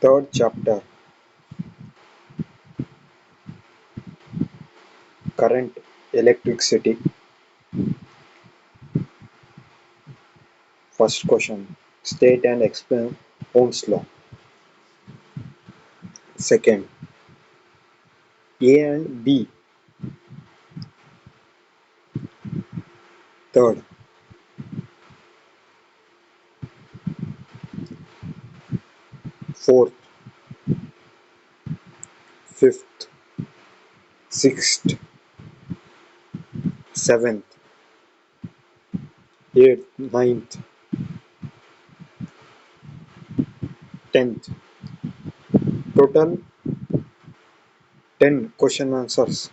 Third chapter, current, electricity. First question, state and explain Ohm's law. Second, A and B. Third, fourth, fifth, sixth, seventh, eighth, ninth, 10th. Total 10 question answers.